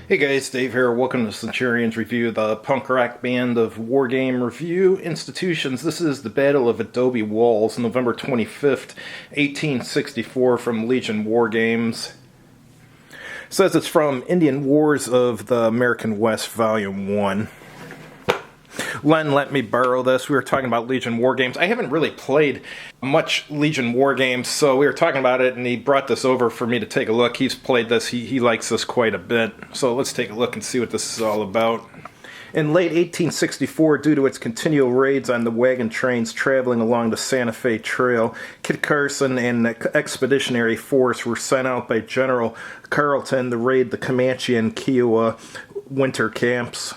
Hey guys, Dave here. Welcome to Centurion's review of the punk rock band of Wargame Review Institutions. This is the Battle of Adobe Walls, November 25th, 1864, from Legion Wargames. It says it's from Indian Wars of the American West, Volume 1. Len let me borrow this. We were talking about Legion Wargames. I haven't really played much Legion Wargames, so we were talking about it, and he brought this over for me to take a look. He's played this. He likes this quite a bit. So let's take a look and see what this is all about. In late 1864, due to its continual raids on the wagon trains traveling along the Santa Fe Trail, Kit Carson and an expeditionary force were sent out by General Carleton to raid the Commanche and Kiowa winter camps.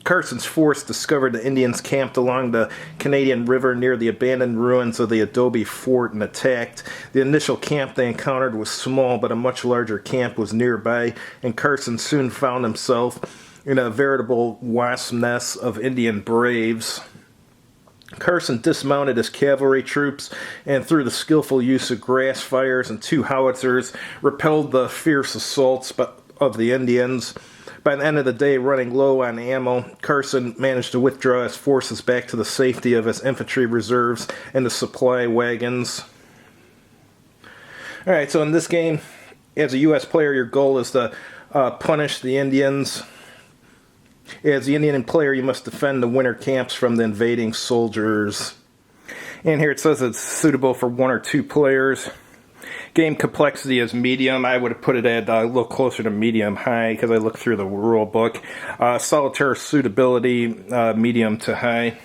Carson's force discovered the Indians camped along the Canadian River near the abandoned ruins of the Adobe fort and attacked. The initial camp they encountered was small, but a much larger camp was nearby, and Carson soon found himself in a veritable wasp nest of Indian braves. Carson dismounted his cavalry troops and, through the skillful use of grass fires and 2 howitzers, repelled the fierce assaults of the Indians. By the end of the day, running low on ammo, Carson managed to withdraw his forces back to the safety of his infantry reserves and the supply wagons. Alright, so in this game, as a U.S. player, your goal is to punish the Indians. As the Indian player, you must defend the winter camps from the invading soldiers. And here it says it's suitable for 1 or 2 players. Game complexity is medium. I would have put it at a little closer to medium high because I looked through the rule book. Solitaire suitability, medium to high.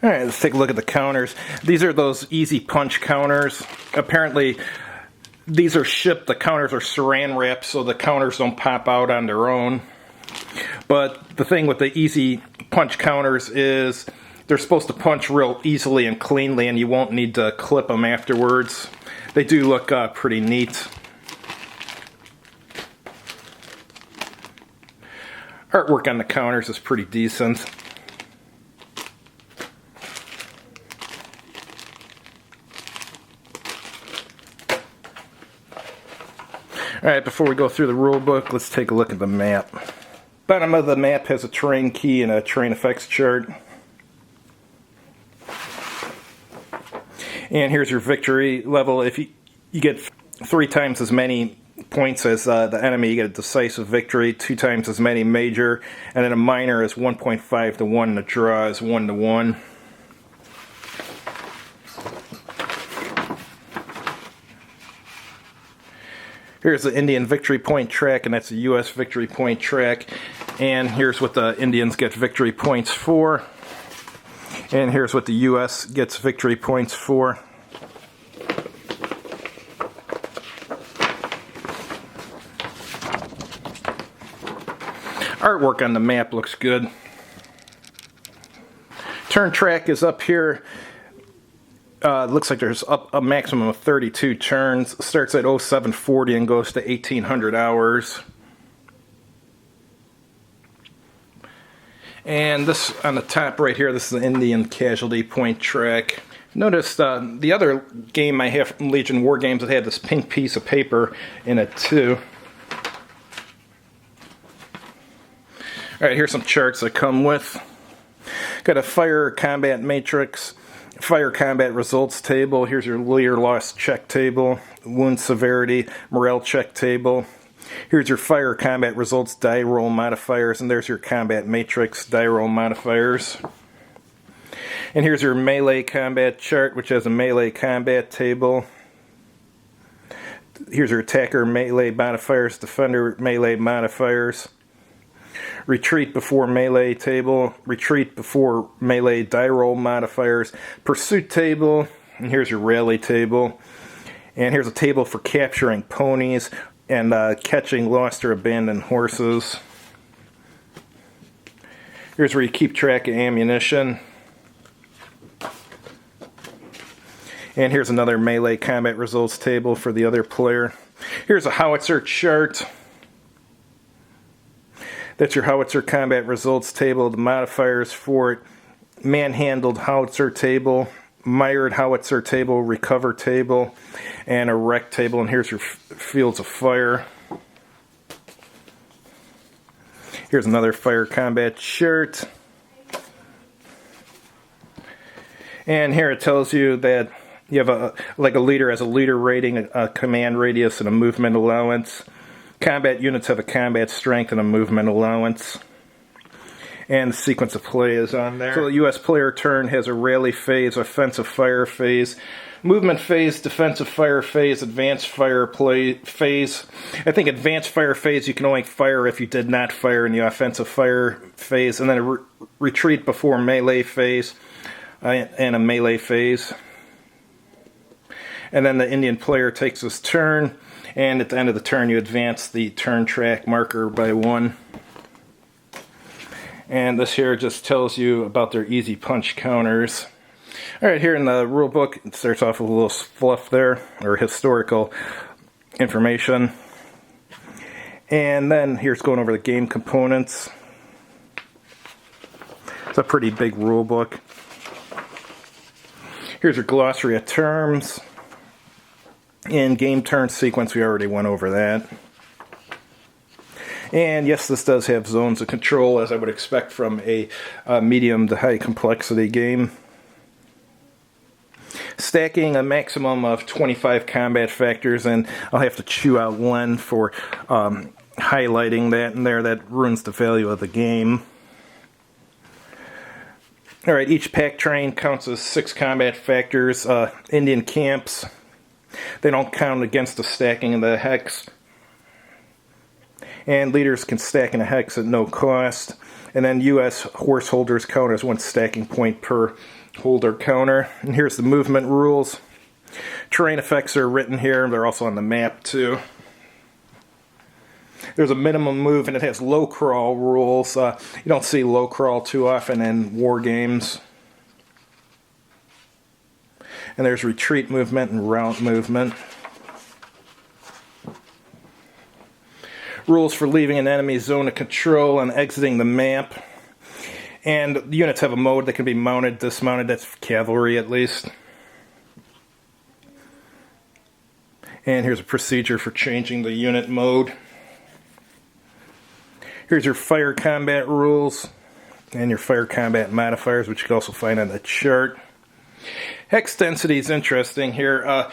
Alright, let's take a look at the counters. These are those easy punch counters. Apparently, these are shipped. The counters are saran wrapped so the counters don't pop out on their own. But the thing with the easy punch counters is they're supposed to punch real easily and cleanly, and you won't need to clip them afterwards. They do look pretty neat. Artwork on the counters is pretty decent. Alright, before we go through the rule book, let's take a look at the map. Bottom of the map has a terrain key and a terrain effects chart. And here's your victory level. If you get 3 times as many points as the enemy, you get a decisive victory. 2 times as many major. And then a minor is 1.5 to 1. And a draw is 1 to 1. Here's the Indian victory point track, and that's the U.S. victory point track. And here's what the Indians get victory points for. And here's what the U.S. gets victory points for. Artwork on the map looks good. Turn track is up here. Looks like there's a maximum of 32 turns. Starts at 0740 and goes to 1800 hours. And this on the top right here, this is the Indian casualty point track. Notice the other game I have from Legion Wargames, it had this pink piece of paper in it too. Alright, here's some charts that come with. Got a fire combat matrix, fire combat results table. Here's your leader loss check table, wound severity, morale check table. Here's your fire combat results die roll modifiers, and there's your combat matrix die roll modifiers. And here's your melee combat chart, which has a melee combat table. Here's your attacker melee modifiers, defender melee modifiers. Retreat before melee table, retreat before melee die roll modifiers, pursuit table, and here's your rally table. And here's a table for capturing ponies and catching lost or abandoned horses. Here's where you keep track of ammunition. And here's another melee combat results table for the other player. Here's a howitzer chart. That's your howitzer combat results table, the modifiers for it. Manhandled howitzer table, mired howitzer table, recover table, and a wreck table. And here's your fields of fire. Here's another fire combat shirt. And here it tells you that you have a leader has a leader rating, a command radius, and a movement allowance. Combat units have a combat strength and a movement allowance. And the sequence of play is on there. So the U.S. player turn has a rally phase, offensive fire phase, movement phase, defensive fire phase, advanced fire play phase. I think advanced fire phase you can only fire if you did not fire in the offensive fire phase, and then a retreat before melee phase and a melee phase. And then the Indian player takes his turn, and at the end of the turn you advance the turn track marker by 1. And this here just tells you about their easy punch counters. Alright, here in the rule book, it starts off with a little fluff there, or historical information. And then here's going over the game components. It's a pretty big rule book. Here's your glossary of terms. In game turn sequence, we already went over that. And yes, this does have zones of control, as I would expect from a medium to high complexity game. Stacking a maximum of 25 combat factors, and I'll have to chew out one for highlighting that in there. That ruins the value of the game. Alright, each pack train counts as 6 combat factors. Indian camps, they don't count against the stacking of the hex. And leaders can stack in a hex at no cost. And then U.S. horse holders count as 1 stacking point per holder counter. And here's the movement rules. Terrain effects are written here. They're also on the map too. There's a minimum move, and it has low crawl rules. You don't see low crawl too often in war games. And there's retreat movement and rout movement. Rules for leaving an enemy zone of control and exiting the map. And the units have a mode that can be mounted, dismounted. That's cavalry at least. And here's a procedure for changing the unit mode. Here's your fire combat rules and your fire combat modifiers, which you can also find on the chart. Hex density is interesting here.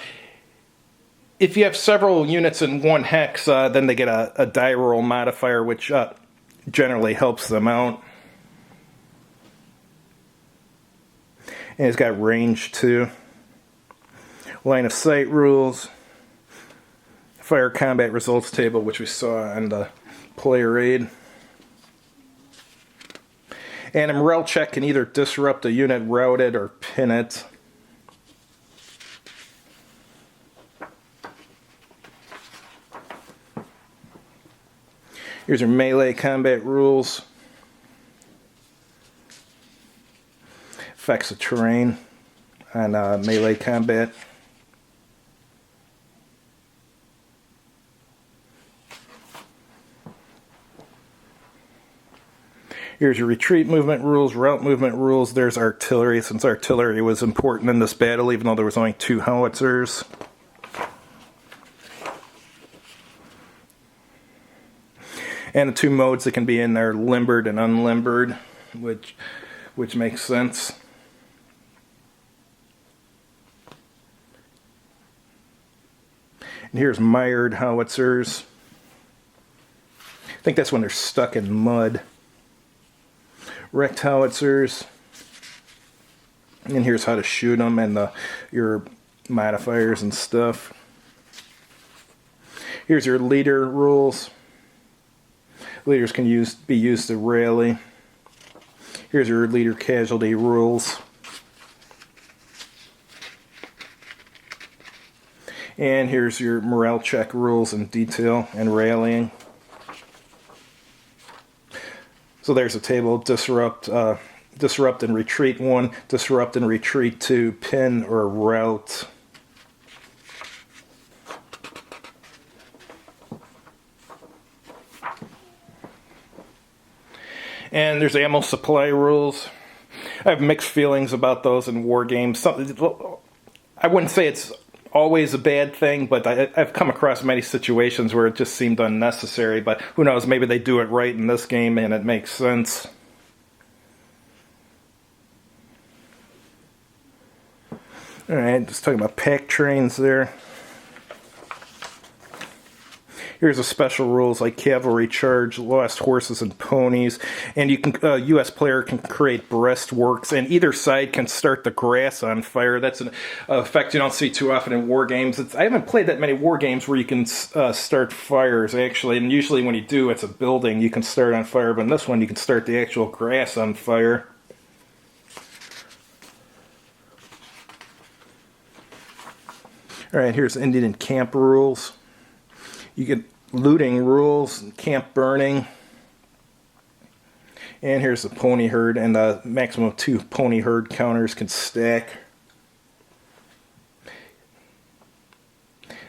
If you have several units in one hex, then they get a die roll modifier, which generally helps them out. And it's got range too. Line of sight rules. Fire combat results table, which we saw on the player aid. And a morale check can either disrupt a unit, rout it, or pin it. Here's your melee combat rules. Effects of terrain on melee combat. Here's your retreat movement rules, route movement rules. There's artillery, since artillery was important in this battle, even though there was only 2 howitzers. And the 2 modes that can be in there, limbered and unlimbered, which makes sense. And here's mired howitzers. I think that's when they're stuck in mud. Wrecked howitzers. And here's how to shoot them and your modifiers and stuff. Here's your leader rules. Leaders can be used to rally. Here's your leader casualty rules. And here's your morale check rules in detail and rallying. So there's a table: disrupt and retreat 1, disrupt and retreat 2, pin or rout. And there's ammo supply rules. I have mixed feelings about those in war games. I wouldn't say it's always a bad thing, but I've come across many situations where it just seemed unnecessary. But who knows, maybe they do it right in this game and it makes sense. Alright, just talking about pack trains there. Here's the special rules like cavalry charge, lost horses and ponies, and you can U.S. player can create breastworks, and either side can start the grass on fire. That's an effect you don't see too often in war games. I haven't played that many war games where you can start fires actually, and usually when you do, it's a building you can start on fire. But in this one, you can start the actual grass on fire. All right, here's Indian camp rules. You get looting rules, camp burning, and here's the pony herd, and the maximum of 2 pony herd counters can stack.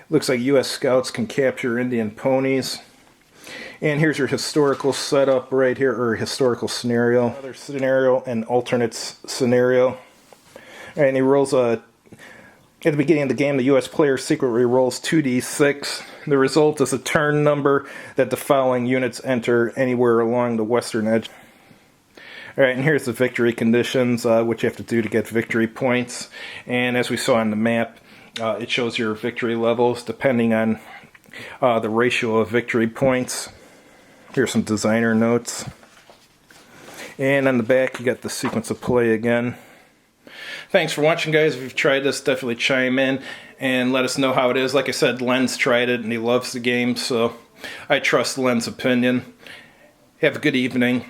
Looks like U.S. scouts can capture Indian ponies. And here's your historical setup right here, or historical scenario. Another scenario and alternate scenario. All right, and he rolls a. At the beginning of the game, the U.S. player secretly rolls 2d6. The result is a turn number that the following units enter anywhere along the western edge. Alright, and here's the victory conditions, what you have to do to get victory points. And as we saw on the map, it shows your victory levels depending on the ratio of victory points. Here's some designer notes. And on the back, you got the sequence of play again. Thanks for watching, guys. If you've tried this, definitely chime in and let us know how it is. Like I said, Len's tried it and he loves the game, so I trust Len's opinion. Have a good evening.